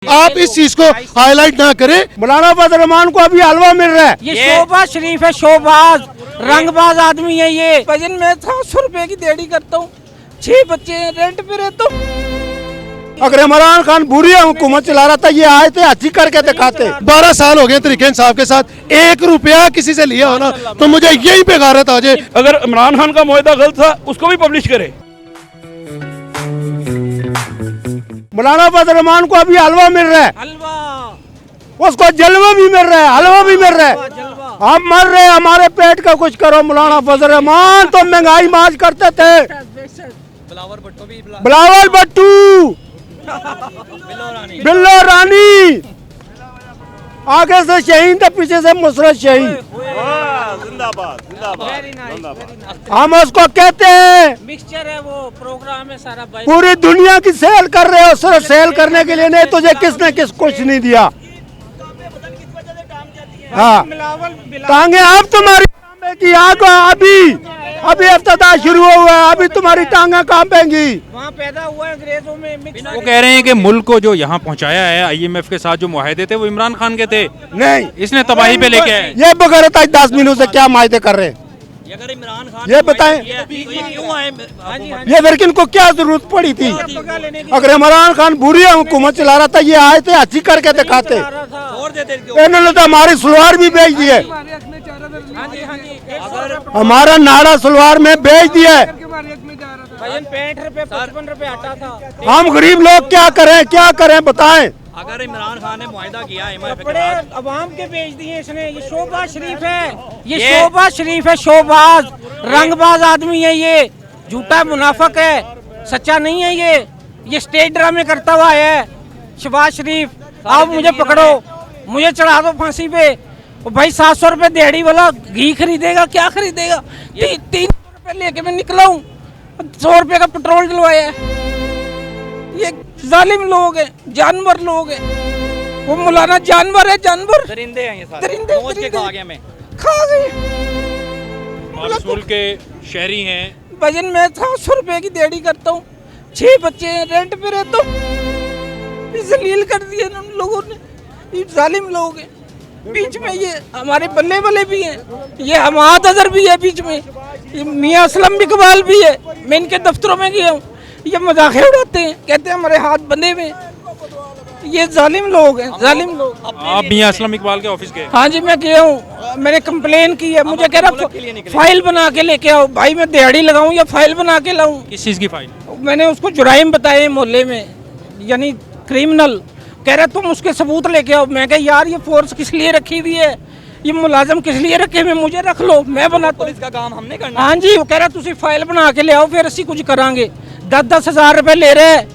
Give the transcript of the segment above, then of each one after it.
आप इस चीज को हाईलाइट ना करें। मौलाना फजल रहमान को अभी हलवा मिल रहा है। ये शोबाज शरीफ है, शोबाज रंगबाज आदमी है ये। वजन में 700 रुपए की देड़ी करता हूँ, 6 बच्चे हैं, रेंट पे रहता हूँ। अगर इमरान खान बुरी हुकूमत चला रहा था, ये आए थे अच्छी करके दिखाते। 12 साल हो गए तरीके इंसाफ के साथ, 1 रुपया किसी से लिया हो ना तो मुझे यही पे गारत आ जाए। अगर इमरान खान का मुआहदा गलत था उसको भी पब्लिश करे। मौलाना फजल रहमान को अभी हलवा मिल रहा है, हलवा उसको जलवा भी मिल रहा है, हलवा भी मिल रहा है। हम मर रहे हैं, हमारे पेट का कुछ करो। मौलाना फजल रहमान तो महंगाई माज करते थे। बिलावल भट्टू, बिल्लो रानी, आगे से शहीन थे, पीछे से मुसरत शहीन। हम उसको कहते हैं मिक्सचर है, वो प्रोग्राम है सारा। पूरी दुनिया की सेल कर रहे हो, सिर्फ सेल करने के लिए नहीं। तुझे किसने कुछ नहीं दिया। हाँ, टांगे अब तुम्हारी की आग अभी इफ्तिताह शुरू हुआ है, अभी तुम्हारी टांगे कांपेंगी। वहाँ पैदा हुआ है अंग्रेजों में मिक्स। वो कह रहे हैं कि मुल्क को जो यहाँ पहुँचाया है IMF के साथ जो मुआहदे थे वो इमरान खान के थे, नहीं इसने तबाही पे लेके आए। ये बगैर 10 मिनटों से क्या मायदे कर रहे हैं अगर इमरान खान ये बताएं। क्यों आए? ये फिर इनको क्या जरूरत पड़ी थी। अगर इमरान खान बुरी हुकूमत चला रहा था, ये आए थे अच्छी करके दिखाते। इन्होंने तो हमारी सलवार भी बेच दी है, हमारा नाड़ा सलवार में बेच दिया है। 65 रुपए 55 रुपए आता था। हम गरीब लोग क्या करें बताएं। अगर इमरान खान ने मुआहदा किया कपड़े अवाम के बेच दिए इसने। ये शोबाज शरीफ है, ये शोबाज शरीफ है, शोबाज रंगबाज आदमी है ये। झूठा मुनाफिक है, सच्चा नहीं है ये स्टेज ड्रामे करता हुआ है। शहबाज शरीफ, आप मुझे पकड़ो, मुझे चढ़ा दो फांसी पे। भाई 700 रुपए दिहाड़ी वाला घी खरीदेगा, क्या खरीदेगा? 300 रुपए लेके मैं निकला हूँ, 100 रुपए का पेट्रोल डलवाया है। ये जालिम लोग हैं, जानवर लोग हैं। वो मौलाना जानवर है, जानवर। दरिंदे हैं ये सारे। दरिंदे नोच के खा गए हमें। खा गए। मासूल के शहरी हैं। वजन में 700 रुपए की देड़ी करता हूँ, 6 बच्चे हैं, रेंट पे रहता हूँ। जलील कर दिए उन लोगों ने, ये जालिम लोग हैं। बीच में ये हमारे बल्ले वाले भी हैं, ये हमाद अजहर भी है बीच में, ये मियां असलम इकबाल भी है। मैं इनके दफ्तरों में गया हूँ, ये मजाके उड़ाते हैं, कहते हैं हमारे हाथ बंधे हुए। ये जालिम लोग हैं, जालिम लोग। आप मियां असलम इकबाल के ऑफिस गए? हाँ जी, मैं गया हूँ, मैंने कंप्लेन की है। मुझे कह रहा फाइल बना के लेके आओ। भाई मैं दिहाड़ी लगाऊं या फाइल बना के लाऊं? किस चीज़ की फाइल? मैंने उसको जुराइम बताए मोहल्ले में, यानी क्रिमिनल। कह रहे तुम उसके सबूत लेके आओ। मैं कहा यार ये फोर्स किस लिए रखी हुई है, ये मुलाजम किस लिए रखे हुए, मुझे रख लो, मैं बनाता हूं। इसका काम हमने करना। हाँ जी, वो कह रहा तुम फाइल बना के ले आओ, फिर ਅਸੀਂ कुछ करांगे। 10-10 हजार रुपए ले रहे हैं,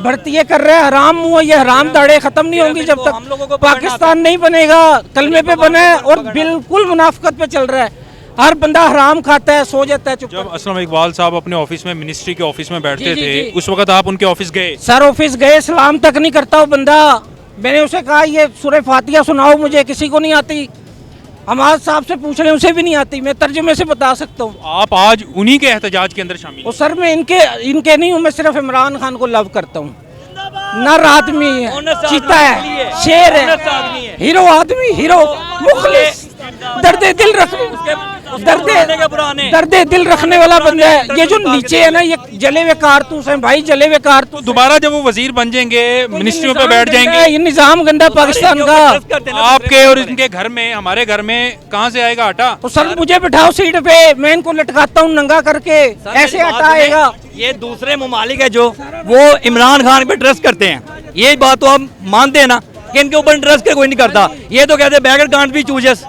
भर्ती कर रहे हैं। हराम हुआ, ये हराम दाड़े खत्म नहीं होंगी जब तक पाकिस्तान नहीं बनेगा। कलमे पे बना है और बिल्कुल मुनाफिकत पे चल रहा है। हर बंदा हराम खाता है, सो जाता है। जब असलम इकबाल साहब अपने ऑफिस में, मिनिस्ट्री के ऑफिस में बैठते जी, थे, जी। उस वक्त आप उनके ऑफिस गए? सर ऑफिस गए, सलाम तक नहीं करता वो बंदा। मैंने उसे कहा ये सूरह फातिहा सुनाओ, मुझे किसी को नहीं आती। हमारे साहब से पूछ रहे हैं, उसे भी नहीं आती। मैं तर्जुमे से बता सकता हूँ। आप आज उन्हीं के एहतजाज के अंदर शामिल? वो सर मैं इनके नहीं हूँ, मैं सिर्फ इमरान खान को लव करता हूँ। नर आदमी है, चीता है, शेर है, हीरो आदमी, हीरो मुखलिस, दर्द दिल दिल रखने वाला बंदा है। ये जो नीचे है ना, ये जले हुए कारतूस हैं भाई, जले हुए कारतूस। दोबारा जब वो वजीर बन जाएंगे, मिनिस्ट्रियों पे बैठ जाएंगे, ये निजाम गंदा पाकिस्तान का। आपके और इनके घर में, हमारे घर में कहाँ से आएगा आटा? तो सर मुझे बिठाओ सीट पे, मैं इनको लटकाता हूँ नंगा करके, ऐसे आटा आएगा। ये दूसरे ममालिक है जो वो इमरान खान पे ट्रस्ट करते हैं। ये बात तो आप मानते हैं ना कि इनके ऊपर ट्रस्ट कोई नहीं करता। ये तो कहते हैं बैगर कांट भी चूजेस,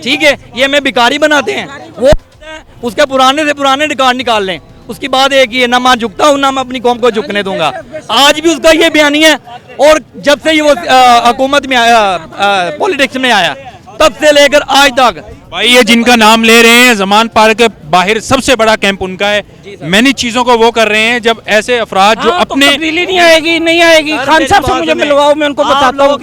ठीक है। ये हमें भिखारी बनाते हैं। वो उसके पुराने से पुराने रिकॉर्ड निकाल लें, उसकी बात एक ही है, ना मैं झुकता हूँ ना मैं अपनी कौम को झुकने दूंगा। आज भी उसका ये बयानी है। और जब से ये वो हुकूमत में आया, पॉलिटिक्स में आया, तब से लेकर आज तक भाई ये जिनका नाम ले रहे हैं, जमान पार्क के बाहर सबसे बड़ा कैंप उनका है। मैंने चीजों को वो कर रहे हैं जब ऐसे अफराद जो अपने तब्दीली नहीं आएगी। खान साहब से मुझे मिलवाओ, मैं उनको बताता हूँ।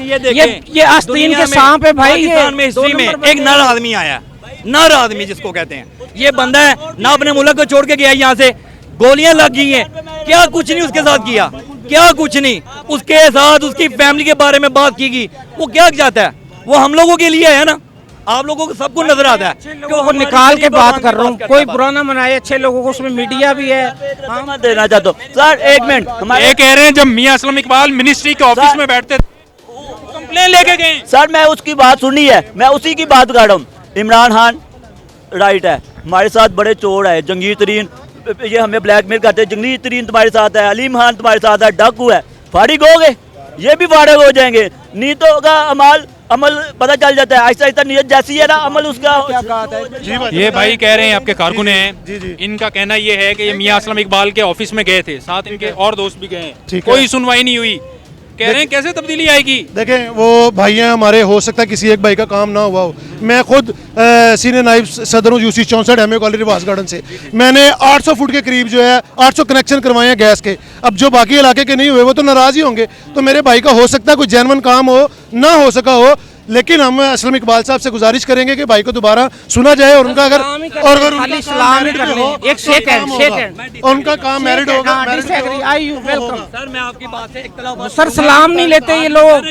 ये आस्तीन के सांप है भाई। पाकिस्तान में हिस्ट्री में एक नर आदमी आया, नर आदमी जिसको कहते हैं, ये बंदा है ना अपने मुल्क को छोड़ के गया, यहाँ से गोलियां लग गई हैं, क्या कुछ नहीं उसके साथ किया। क्या कुछ नहीं, उसके साथ उसकी फैमिली के बारे में बात की गई। वो क्या चाहता है? वो हम लोगों के लिए है ना, आप लोगों को सबको नजर आता है। लोगों को निकाल के बात कर रहा हूँ, कोई बुरा ना मनाए अच्छे लोगों को, उसमें मीडिया भी है। मैं देना चाहता हूँ सर, एक मिनट। ये कह रहे हैं जब मियां असलम इकबाल मिनिस्ट्री के ऑफिस में बैठते कंप्लेन लेके गए। सर मैं उसकी बात सुनी है, मैं उसी की बात कर रहा हूँ। इमरान खान राइट है, हमारे साथ बड़े चोर है, जंगीर तरीन ये हमें ब्लैकमेल करते हैं, जंगीर तरीन तुम्हारे साथ है, अलीम खान तुम्हारे साथ है, डाकू है, फारिग हो गए, ये भी फारिग हो जाएंगे। नीतों का अमल पता चल जाता है, आहिस्ता आहिस्ता नीयत जैसी है ना अमल उसका क्या कहता है। ये भाई कह रहे हैं आपके कारकुन हैं, इनका कहना ये है कि ये मियां असलम इकबाल के ऑफिस में गए थे, साथ इनके और दोस्त भी गए हैं, कोई सुनवाई नहीं हुई। कह रहे हैं कैसे तब्दीली आएगी? देखें वो भाई हैं हमारे, हो सकता है किसी एक भाई का काम ना हुआ हो। मैं खुद सीनियर नाइब सदर हूँ यूसी 64 एमए कॉलेज रिवाज गार्डन से। मैंने 800 फुट के करीब जो है 800 कनेक्शन करवाए हैं गैस के। अब जो बाकी इलाके के नहीं हुए वो तो नाराज़ ही होंगे। तो मेरे भाई का हो सकता है कोई जेन्युइन काम हो, ना हो सका हो, लेकिन हम असलम इकबाल साहब से गुजारिश करेंगे कि भाई को दोबारा सुना जाए और उनका अगर उनका काम मेरिट होगा। सर मैं आपकी बात से इख्तिलाफ, सर सलाम नहीं लेते ये लोग,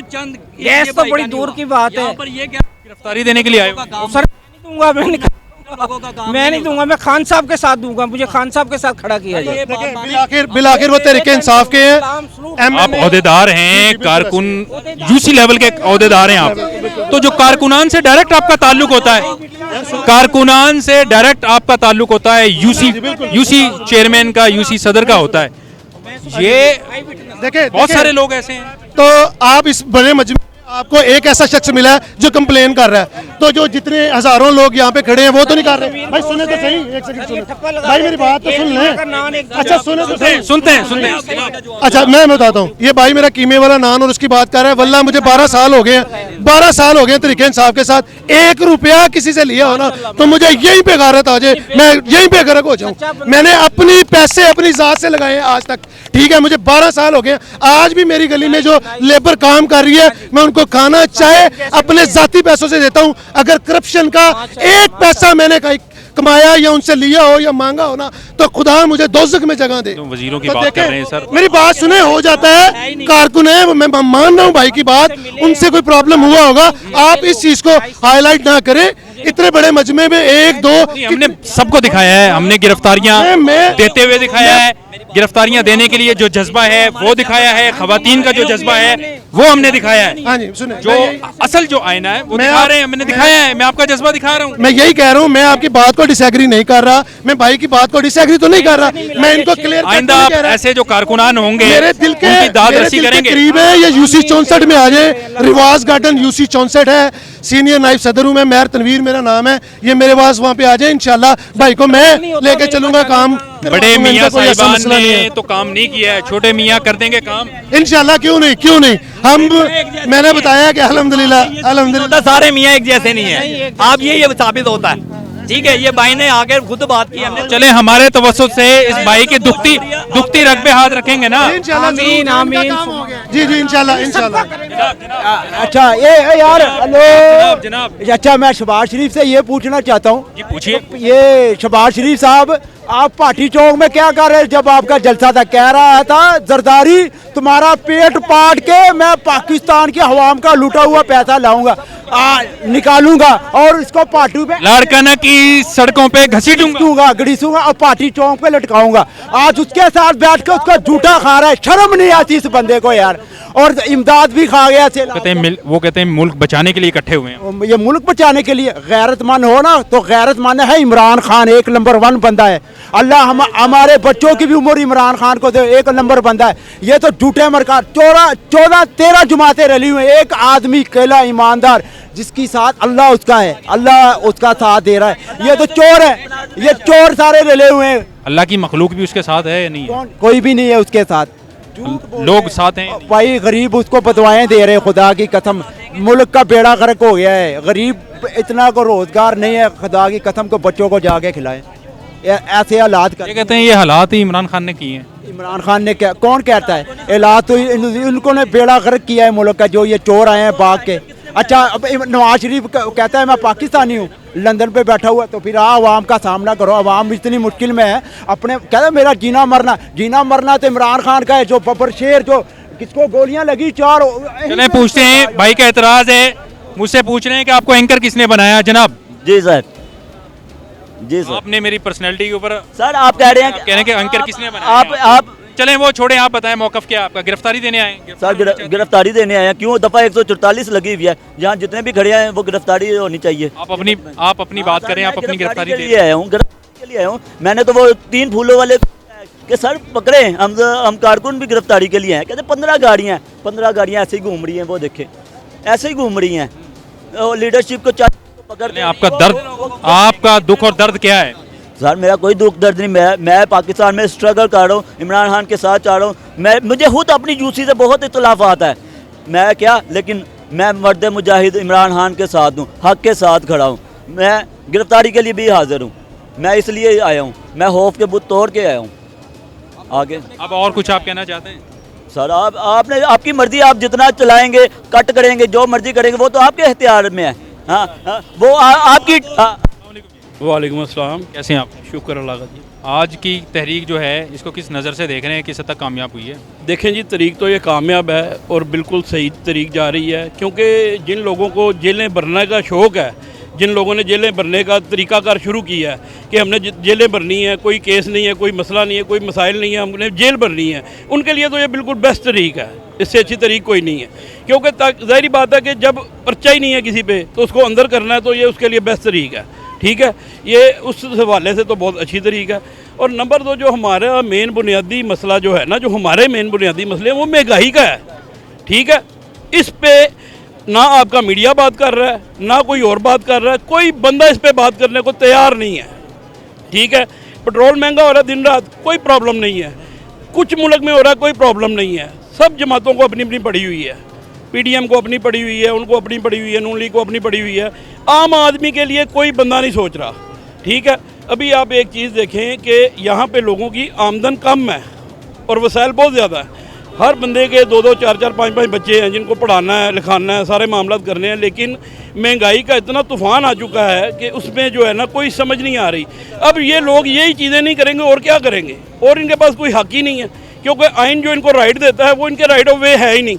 गैस तो बड़ी दूर की बात है। पर ये क्या गिरफ्तारी देने के लिए आए हो? सर नहीं दूंगा, मैं नहीं दूंगा, मैं खान साहब के साथ दूंगा, मुझे खान साहब के साथ खड़ा किया जाए। बिलाखिर वो तहरीके इंसाफ के हैं। आप ओहदेदार हैं, कारकुन यूसी लेवल के ओहदेदार हैं आप, तो जो कारकुनान से डायरेक्ट आपका ताल्लुक होता है, कारकुनान से डायरेक्ट आपका ताल्लुक होता है, यूसी चेयरमैन का, यूसी सदर का होता है। ये देखिए बहुत सारे लोग ऐसे हैं। तो आप इस बड़े मजमे आपको एक ऐसा शख्स मिला है जो कंप्लेन कर रहा है, तो जो जितने हजारों लोग यहाँ पे खड़े हैं वो तो नहीं कर रहे। भाई सुने तो सही, एक सेकंड सुने भाई, मेरी बात तो सुन लें। अच्छा सुने तो सही, सुनते हैं। अच्छा मैं बताता हूँ, ये भाई मेरा कीमे वाला नान और उसकी बात कर रहा है। वल्लाह मुझे 12 साल हो गए हैं, 12 साल हो गए तरीके इंसाफ के साथ। 1 रुपया किसी से लिया हो ना तो मुझे यहीं पे गारत आ जाए, मैं यहीं पे गर्क हो जाऊँ। मैंने अपनी पैसे अपनी जात से लगाए हैं आज तक, ठीक है, मुझे 12 साल हो गए। आज भी मेरी गली में जो लेबर काम कर रही है मैं उनको खाना चाहे अपने जाती पैसों से देता हूं। अगर करप्शन का एक पैसा मैंने कमाया या उनसे लिया हो या मांगा हो ना तो खुदा मुझे दोज़ख में जगह दे। तो वजीरों की बात कर रहे हैं सर, मेरी बात सुने, हो जाता है, कारकुन है, मैं मान रहा हूँ भाई की बात, उनसे कोई प्रॉब्लम हुआ होगा। आप इस चीज को हाईलाइट ना करें। इतने बड़े मजमे में 1 2 हमने सबको दिखाया है, हमने गिरफ्तारियां देते हुए दिखाया है, गिरफ्तारियां देने के लिए जो जज्बा है वो दिखाया है, खवातीन का जो जज्बा है वो हमने दिखाया है। हाँ जी सुने, जो असल जो आईना है वो दिखा रहे हैं, मैंने दिखाया है, मैं आपका जज्बा दिखा रहा हूँ। मैं यही कह रहा हूँ, मैं आपकी बात को डिसएग्री नहीं कर रहा, मैं भाई की बात को डिसएग्री तो नहीं कर रहा, मैं इनको क्लियर आइंदा आप ऐसे जो कारकुनान होंगे मेरे दिल के उनकी दाद रसी करेंगे। करीब है ये यूसी 64 में आ जाए, रिवाज गार्डन यूसी 64 है, सीनियर नाइब सदर हूँ मैं, मेहर तनवीर मेरा नाम है। ये मेरे पास वहाँ पे आ जाए, इंशाल्लाह भाई को मैं लेके चलूंगा काम। बड़े मियां साहिबान ने तो काम नहीं किया है, छोटे मियां कर देंगे काम इंशाल्लाह। क्यों नहीं हम, मैंने बताया कि अल्हम्दुलिल्लाह सारे मियाँ एक जैसे नहीं है। आप ये साबित होता है, ठीक है। ये भाई ने आकर खुद बात की, हमने चले हमारे तवज्जुह से इस भाई की दुखती रग पे हाथ रखेंगे ना। आमीन आमीन। जी इंशाल्लाह। अच्छा ये यार हेलो जनाब। अच्छा मैं शहबाज शरीफ से ये पूछना चाहता हूँ, जी पूछिए। ये शहबाज शरीफ साहब आप पार्टी चौक में क्या कर रहे हैं? जब आपका जलसा था कह रहा था जरदारी तुम्हारा पेट पाट के मैं पाकिस्तान की हवाम का लूटा हुआ पैसा लाऊंगा, निकालूंगा और इसको पार्टी पे लाड़काना की सड़कों पे घसीटूंगा, घसीटूंगा और पार्टी चौक पे लटकाऊंगा। आज उसके साथ बैठ के उसका झूठा खा रहा है, शर्म नहीं आती इस बंदे को यार। और इमदाद भी खा गया। वो कहते हैं मुल्क बचाने के लिए इकट्ठे हुए हैं। ये मुल्क बचाने के लिए गैरतमंद हो ना तो गैरतमंद है इमरान खान, 1 नंबर 1 बंदा है। अल्लाह हमारे बच्चों की भी उम्र इमरान खान को दे, 1 नंबर बंदा है। ये तो झूठे मरकार 14-13 जमातें रली हुई, एक आदमी अकेला ईमानदार जिसकी साथ अल्लाह उसका है, अल्लाह उसका साथ दे रहा है। ये तो चोर है, ये चोर सारे रले हुए हैं। अल्लाह की मखलूक भी उसके साथ है या नहीं है? कोई भी नहीं है उसके साथ, लोग साथ हैं भाई। गरीब उसको बदवाएं दे रहे, खुदा की कसम मुल्क का बेड़ा गर्क हो गया है। गरीब इतना को रोजगार नहीं है, खुदा की कसम को बच्चों को जाके खिलाए। ऐसे हालात कर, ये कहते हैं ये हालात ही इमरान खान ने किए हैं। इमरान खान ने क्या, कौन कहता है? हालात तो इनको ने बेड़ा गर्क किया है मुल्क का। जो ये चोर आए हैं भाग के, अच्छा अब नवाज शरीफ कहता है मैं पाकिस्तानी हूँ, लंदन पे बैठा हुआ, तो फिर आवाम का सामना करो। आवाम इतनी मुश्किल में है, अपने कहता है मेरा जीना मरना तो इमरान खान का है, जो बबर शेर जो किसको गोलियां लगी 4। चलें पूछते हैं, भाई का एतराज है, मुझसे पूछ रहे हैं कि आपको एंकर किसने बनाया जनाब? जी सर, जी सर। आपने मेरी पर्सनैलिटी के ऊपर सर आप कह रहे हैं कह रहे हैं कि एंकर किसने बनाया? आप चलें वो छोड़ें, आप बताएं मौकफ क्या है आपका? गिरफ्तारी देने आए हैं? सर गिरफ्तारी देने आए हैं। क्यों? दफा 144 लगी हुई है, जहाँ जितने भी खड़े हैं वो गिरफ्तारी होनी चाहिए। आप अपनी बात करें, आप अपनी गिरफ्तारी के लिए आया हूँ, गिरफ्तारी के लिए आया हूँ। मैंने तो वो 3 फूलों वाले के सर पकड़े, हम कारकुन भी गिरफ्तारी के लिए आए। कहते 15 गाड़ियाँ ऐसे ही घूम रही हैं, वो देखे ऐसे ही घूम रही हैं। लीडरशिप को पकड़। आपका दर्द, आपका दुख और दर्द क्या है? सर मेरा कोई दुख दर्द नहीं, मैं पाकिस्तान में स्ट्रगल कर रहा हूँ, इमरान खान के साथ जा रहा हूँ। मुझे खुद अपनी यूसी से बहुत इख्तलाफात है, मैं क्या, लेकिन मैं मर्द मुजाहिद इमरान खान के साथ हूँ, हक के साथ खड़ा हूँ। मैं गिरफ्तारी के लिए भी हाजिर हूँ, मैं इसलिए आया हूँ, मैं खौफ के बुत तोड़ के आया हूँ। आगे अब और कुछ आप कहना चाहते हैं? सर आपने आपकी मर्जी, आप जितना चलाएंगे, कट करेंगे, जो मर्जी करेंगे, वो तो आपके इख्तियार में है। हाँ, वो आपकी। वालेकुम अस्सलाम। कैसे हैं आप? शुक्र अल्लाह का जी। आज की तहरीक जो है इसको किस नज़र से देख रहे हैं, किस हद तक कामयाब हुई है? देखें जी, तरीक तो ये कामयाब है और बिल्कुल सही तरीक जा रही है, क्योंकि जिन लोगों को जेलें भरने का शौक़ है, जिन लोगों ने जेलें भरने का तरीकाकार शुरू किया है कि हमने जेलें भरनी है, कोई केस नहीं है, कोई मसला नहीं है, कोई मसाइल नहीं है, हमने जेल भरनी है, उनके लिए तो ये बिल्कुल बेस्ट तरीक है, इससे अच्छी तरीक कोई नहीं है। क्योंकि ज़ाहिर बात है कि जब पर्चा ही नहीं है किसी पे तो उसको अंदर करना है, तो ये उसके लिए बेस्ट तरीक है। ठीक है, ये उस हवाले से तो बहुत अच्छी तरीका है। और नंबर 2, जो हमारा मेन बुनियादी मसला जो है ना, जो हमारे मेन बुनियादी मसले हैं, वो महंगाई का है। ठीक है, इस पे ना आपका मीडिया बात कर रहा है, ना कोई और बात कर रहा है, कोई बंदा इस पे बात करने को तैयार नहीं है। ठीक है, पेट्रोल महंगा हो रहा है दिन रात, कोई प्रॉब्लम नहीं है। कुछ मुल्क में हो रहा है, कोई प्रॉब्लम नहीं है। सब जमातों को अपनी अपनी पड़ी हुई है, पीडीएम को अपनी पड़ी हुई है, उनको अपनी पड़ी हुई है, नून लीग को अपनी पड़ी हुई है। आम आदमी के लिए कोई बंदा नहीं सोच रहा। ठीक है, अभी आप एक चीज़ देखें कि यहाँ पे लोगों की आमदन कम है और वसाइल बहुत ज़्यादा है। हर बंदे के 2-2, 4-4, 5-5 बच्चे हैं जिनको पढ़ाना है, लिखाना है, सारे मामला करने हैं, लेकिन महंगाई का इतना तूफ़ान आ चुका है कि उसमें जो है ना कोई समझ नहीं आ रही। अब ये लोग यही चीज़ें नहीं करेंगे और क्या करेंगे, और इनके पास कोई हक ही नहीं है, क्योंकि आइन जो इनको राइट देता है वो इनके राइट ऑफ वे है ही नहीं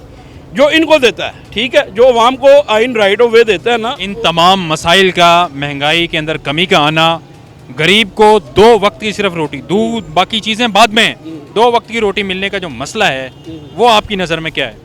जो इनको देता है। ठीक है, जो अवाम को आइन राइट ऑफ वे देता है ना। इन तमाम मसाइल का, महंगाई के अंदर कमी का आना, गरीब को 2 वक्त की सिर्फ रोटी, दूध बाकी चीज़ें बाद में, 2 वक्त की रोटी मिलने का जो मसला है वो आपकी नज़र में क्या है?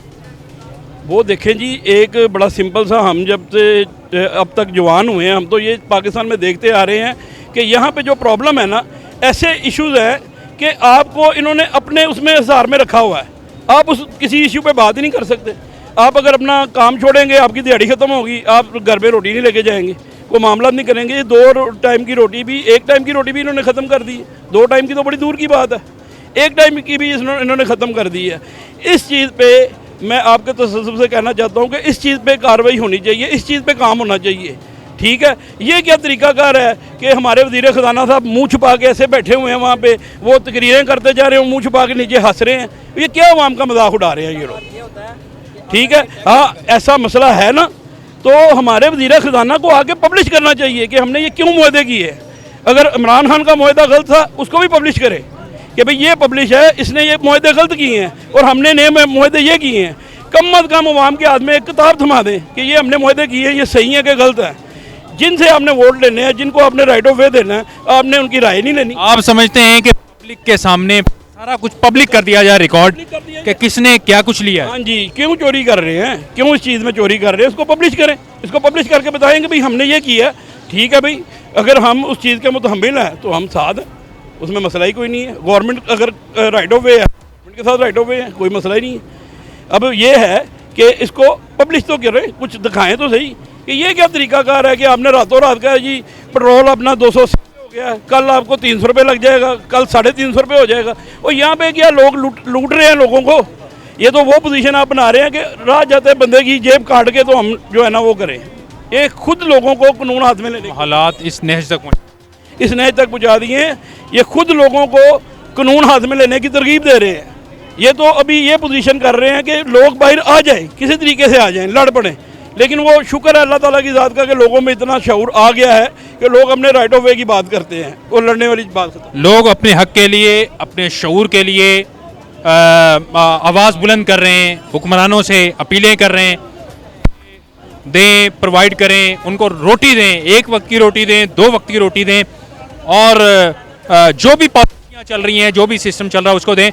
वो देखें जी, एक बड़ा सिंपल सा, हम जब से अब तक जवान हुए हैं, हम तो ये पाकिस्तान में देखते आ रहे हैं कि यहाँ पे जो प्रॉब्लम है ना, ऐसे इश्यूज़ हैं कि आपको इन्होंने अपने उसमें हिसार में रखा हुआ है। आप उस किसी इशू पे बात ही नहीं कर सकते। आप अगर अपना काम छोड़ेंगे, आपकी दिहाड़ी ख़त्म होगी, आप घर में रोटी नहीं लेके जाएंगे, कोई मामला नहीं करेंगे। ये 2 टाइम की रोटी भी, 1 टाइम की रोटी भी इन्होंने ख़त्म कर दी है। 2 टाइम की तो बड़ी दूर की बात है, 1 टाइम की भी इन्होंने ख़त्म कर दी है। इस चीज़ पे मैं आपके तसव्वुफ से कहना चाहता हूँ कि इस चीज़ पे कार्रवाई होनी चाहिए, इस चीज़ पे काम होना चाहिए। ठीक है, ये क्या तरीकाकार है कि हमारे वज़ीर ख़जाना साहब मुँह छुपा के ऐसे बैठे हुए हैं वहाँ पे, वो तकरीरें करते जा रहे हैं, मुँह छुपा के नीचे हंस रहे हैं। ये क्या अवाम का मजाक उड़ा रहे हैं ये लोग? ठीक है, हाँ ऐसा मसला है ना, तो हमारे वज़ीर ख़जाना को आगे पब्लिश करना चाहिए कि हमने ये क्यों मुआहदे किए। अगर इमरान खान का मुआहदा गलत था, उसको भी पब्लिश करें कि भाई ये पब्लिश है, इसने ये मुआहदे गलत किए हैं और हमने नए मुआहदे ये किए हैं। कम अज़ कम अवाम के हाथ में एक किताब थमा दें कि ये हमने मुआहदे किए हैं, ये सही है कि गलत है। जिनसे आपने वोट लेने हैं, जिनको आपने राइट ऑफ वे देना है, आपने उनकी राय नहीं लेनी। आप समझते हैं कि पब्लिक के सामने सारा कुछ पब्लिक कर दिया जाए, रिकॉर्ड कि किसने क्या कुछ लिया? हाँ जी, क्यों चोरी कर रहे हैं, क्यों इस चीज़ में चोरी कर रहे हैं, इसको पब्लिश करें। इसको पब्लिश करके बताएंगे भाई हमने ये किया। ठीक है भाई, अगर हम उस चीज़ के मुतहम्मिल हैं तो हम साथ हैं, उसमें मसला ही कोई नहीं है। गवर्नमेंट अगर राइट ऑफ वे है, गवर्नमेंट के साथ राइट ऑफ वे है, कोई मसला ही नहीं है। अब ये है कि इसको पब्लिश तो करें, कुछ दिखाएं तो सही कि ये क्या तरीकाकार है कि आपने रातों रात का जी पेट्रोल अपना 200 हो गया, कल आपको 300 रुपये लग जाएगा, कल 350 रुपये हो जाएगा। और यहाँ पे क्या लोग लूट रहे हैं लोगों को। ये तो वो पोजीशन आप बना रहे हैं कि राह जाते बंदे की जेब काट के तो हम जो है ना वो करें। ये खुद लोगों को कानून हाथ में लेने, हालात इस नहज तक पहुँचा दिए। ये खुद लोगों को कानून हाथ में लेने की तरगीब दे रहे हैं। ये तो अभी ये पोजीशन कर रहे हैं कि लोग बाहर आ जाएं, किसी तरीके से आ जाएं, लड़ पड़ें। लेकिन वो शुक्र है अल्लाह ताला की ज़ात का कि लोगों में इतना शऊर आ गया है कि लोग अपने राइट ऑफ वे की बात करते हैं और लड़ने वाली बात करते हैं। लोग अपने हक के लिए, अपने शऊर के लिए आवाज़ बुलंद कर रहे हैं, हुक्मरानों से अपीलें कर रहे हैं, दें, प्रोवाइड करें, उनको रोटी दें, एक वक्त की रोटी दें, 2 वक्त की रोटी दें, और जो भी पॉलिसियाँ चल रही हैं, जो भी सिस्टम चल रहा है उसको दें।